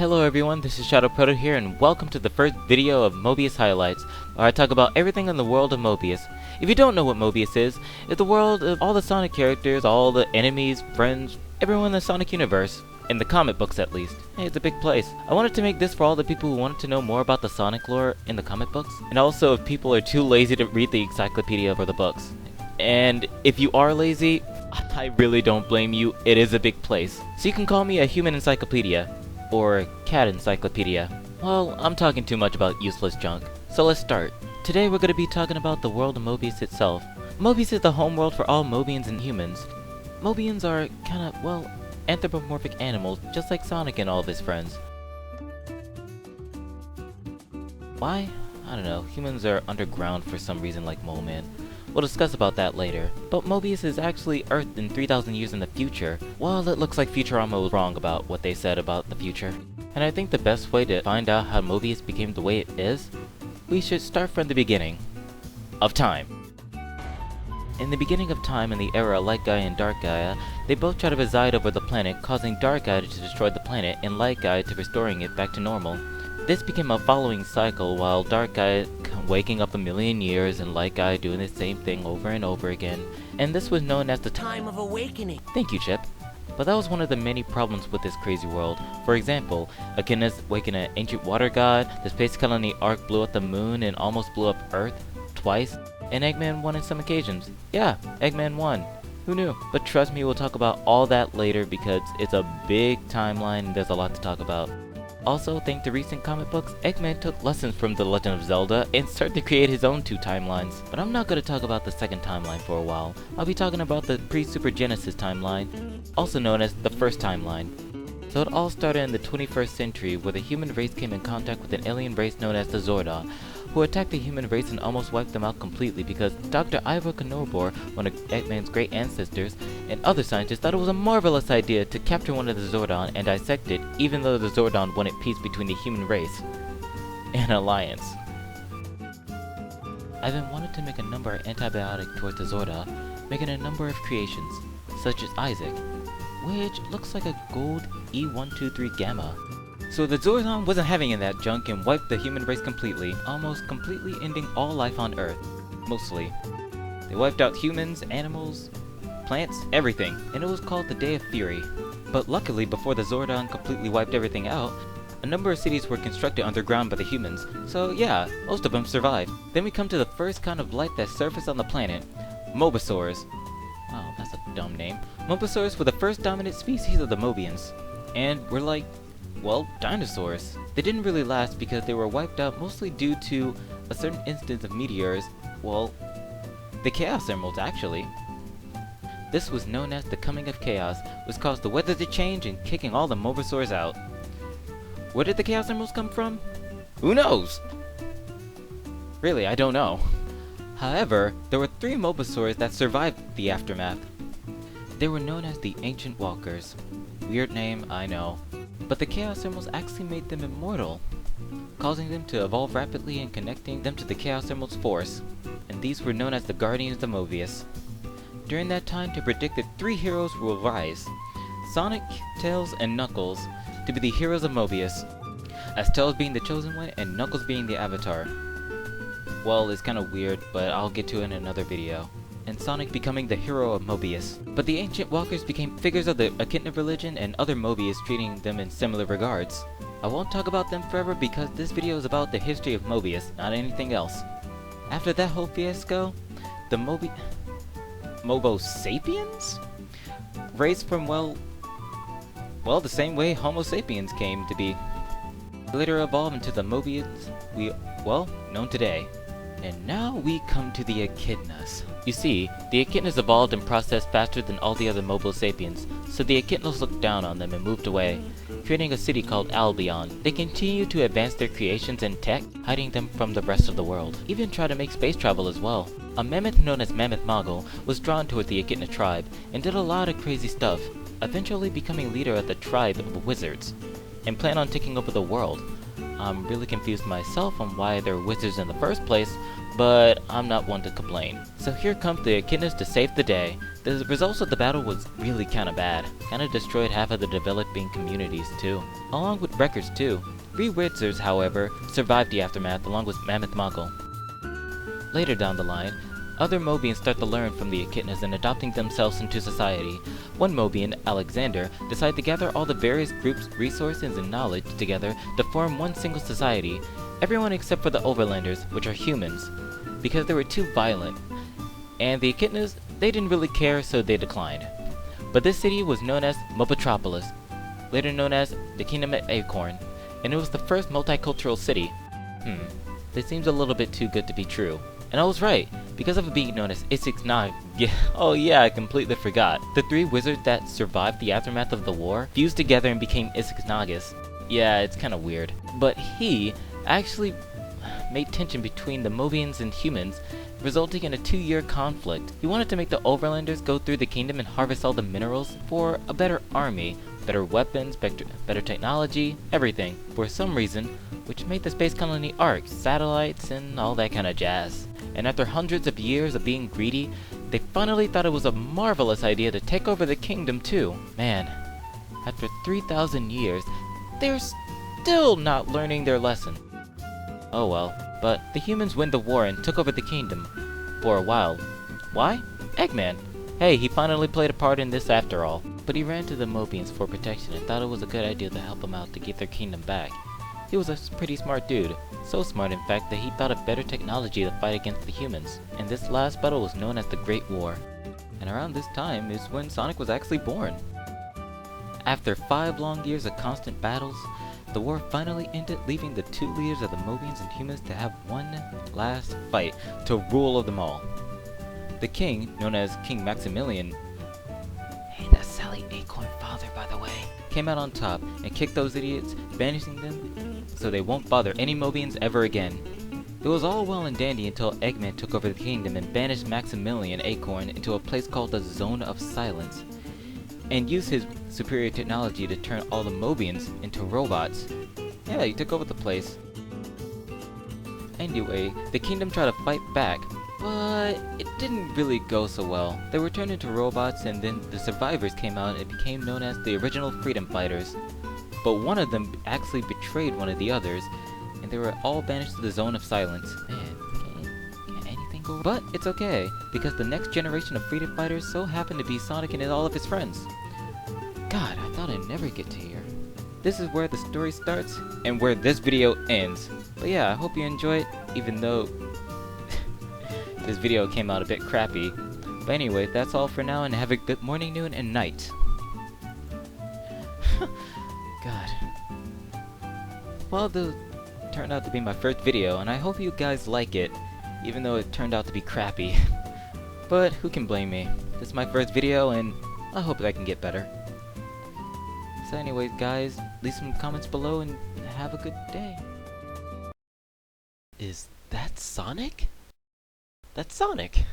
Hello everyone, this is Shadow Proto here, and welcome to the first video of Mobius Highlights, where I talk about everything in the world of Mobius. If you don't know what Mobius is, it's the world of all the Sonic characters, all the enemies, friends, everyone in the Sonic universe. In the comic books at least. Hey, it's a big place. I wanted to make this for all the people who wanted to know more about the Sonic lore in the comic books, and also if people are too lazy to read the encyclopedia for the books. And if you are lazy, I really don't blame you, it is a big place. So you can call me a human encyclopedia. Or cat encyclopedia. Well, I'm talking too much about useless junk. So let's start. Today we're going to be talking about the world of Mobius itself. Mobius is the home world for all Mobians and humans. Mobians are kinda, well, anthropomorphic animals, just like Sonic and all of his friends. Why? I don't know. Humans are underground for some reason like Mole Man. We'll discuss about that later. But Mobius is actually Earth in 3,000 years in the future. Well, it looks like Futurama was wrong about what they said about the future. And I think the best way to find out how Mobius became the way it is, we should start from the beginning of time. In the beginning of time, in the era of Light Gaia and Dark Gaia, they both try to reside over the planet, causing Dark Gaia to destroy the planet and Light Gaia to restoring it back to normal. This became a following cycle, while Dark Gaia waking up a million years and Light Gaia doing the same thing over and over again, and this was known as the Time of Awakening. Thank you, Chip. But that was one of the many problems with this crazy world. For example, Echidna's waking an ancient water god, the space colony Ark blew up the moon and almost blew up Earth twice, and Eggman won in some occasions. Yeah, Eggman won. Who knew? But trust me, we'll talk about all that later because it's a big timeline and there's a lot to talk about. Also, thanks to recent comic books, Eggman took lessons from The Legend of Zelda and started to create his own two timelines. But I'm not going to talk about the second timeline for a while. I'll be talking about the pre-Super Genesis timeline, also known as the first timeline. So it all started in the 21st century, where the human race came in contact with an alien race known as the Zordon, who attacked the human race and almost wiped them out completely because Dr. Ivor Kenobor, one of Eggman's great ancestors, and other scientists thought it was a marvelous idea to capture one of the Zordon and dissect it, even though the Zordon wanted peace between the human race. An alliance. Ivan wanted to make a number of antibiotics towards the Zordon, making a number of creations, such as Isaac, which looks like a gold E123 Gamma. So the Zordon wasn't having that junk and wiped the human race completely, almost completely ending all life on Earth. Mostly. They wiped out humans, animals, plants, everything, and it was called the Day of Fury. But luckily, before the Zordon completely wiped everything out, a number of cities were constructed underground by the humans, so yeah, most of them survived. Then we come to the first kind of life that surfaced on the planet, Mobosaurs. Wow, that's a dumb name. Mobosaurs were the first dominant species of the Mobians, and were like, well, dinosaurs. They didn't really last because they were wiped out mostly due to a certain instance of meteors, well, the Chaos Emeralds actually. This was known as the Coming of Chaos, which caused the weather to change and kicking all the Mobosaurs out. Where did the Chaos Emeralds come from? Who knows? Really, I don't know. However, there were 3 Mobosaurs that survived the aftermath. They were known as the Ancient Walkers. Weird name, I know. But the Chaos Emeralds actually made them immortal, causing them to evolve rapidly and connecting them to the Chaos Emeralds force, and these were known as the Guardians of Mobius. During that time, to predict that 3 heroes will rise, Sonic, Tails, and Knuckles, to be the heroes of Mobius, as Tails being the chosen one and Knuckles being the avatar. Well, it's kinda weird, but I'll get to it in another video. And Sonic becoming the hero of Mobius. But the Ancient Walkers became figures of the Echidna religion and other Mobius treating them in similar regards. I won't talk about them forever because this video is about the history of Mobius, not anything else. After that whole fiasco, the Mobo Sapiens? Raised from, well, the same way Homo sapiens came to be. Later evolved into the Mobians known today. And now we come to the Echidnas. You see, the Echidnas evolved and processed faster than all the other Mobo sapiens, so the Echidnas looked down on them and moved away, creating a city called Albion. They continued to advance their creations and tech, hiding them from the rest of the world. Even tried to make space travel as well. A mammoth known as Mammoth Mogul was drawn toward the Echidna tribe, and did a lot of crazy stuff, eventually becoming leader of the tribe of wizards, and planned on taking over the world. I'm really confused myself on why they're wizards in the first place, but I'm not one to complain. So here comes the Echidnas to save the day. The results of the battle was really kinda bad. Kinda destroyed half of the developing communities too, along with records too. 3 wizards, however, survived the aftermath along with Mammoth Mongol. Later down the line, other Mobians start to learn from the echidnas and adopting themselves into society. One Mobian, Alexander, decided to gather all the various groups' resources and knowledge together to form one single society, everyone except for the Overlanders, which are humans, because they were too violent. And the echidnas, they didn't really care, so they declined. But this city was known as Mobitropolis, later known as the Kingdom of Acorn, and it was the first multicultural city. This seems a little bit too good to be true. And I was right, because of it being known as Isixnag. Oh yeah, I completely forgot. The 3 wizards that survived the aftermath of the war fused together and became Isixnagus. Yeah, it's kinda weird. But he actually made tension between the Mobians and humans, resulting in a 2-year conflict. He wanted to make the Overlanders go through the kingdom and harvest all the minerals for a better army, better weapons, better technology, everything, for some reason, which made the space colony Ark, satellites, and all that kind of jazz. And after hundreds of years of being greedy, they finally thought it was a marvelous idea to take over the kingdom too. Man, after 3,000 years, they're still not learning their lesson. Oh well, but the humans win the war and took over the kingdom. For a while. Why? Eggman! Hey, he finally played a part in this after all. But he ran to the Mobians for protection and thought it was a good idea to help them out to get their kingdom back. He was a pretty smart dude. So smart, in fact, that he thought of better technology to fight against the humans. And this last battle was known as the Great War. And around this time is when Sonic was actually born. After 5 long years of constant battles, the war finally ended, leaving the 2 leaders of the Mobians and humans to have one last fight to rule of them all. The king, known as King Maximilian, hey, that's Sally Acorn father, by the way, came out on top and kicked those idiots, banishing them so they won't bother any Mobians ever again. It was all well and dandy until Eggman took over the kingdom and banished Maximilian Acorn into a place called the Zone of Silence, and used his superior technology to turn all the Mobians into robots. Yeah, he took over the place. Anyway, the kingdom tried to fight back, but it didn't really go so well. They were turned into robots, and then the survivors came out and it became known as the original Freedom Fighters. But one of them actually betrayed one of the others, and they were all banished to the Zone of Silence. Man, can anything go wrong? But it's okay, because the next generation of Freedom Fighters so happened to be Sonic and all of his friends. God, I thought I'd never get to here. This is where the story starts, and where this video ends. But yeah, I hope you enjoy it, even though this video came out a bit crappy. But anyway, that's all for now, and have a good morning, noon, and night. God. Well, this turned out to be my first video, and I hope you guys like it, even though it turned out to be crappy. But who can blame me? This is my first video, and I hope that I can get better. So anyways, guys, leave some comments below, and have a good day. Is that Sonic? That's Sonic!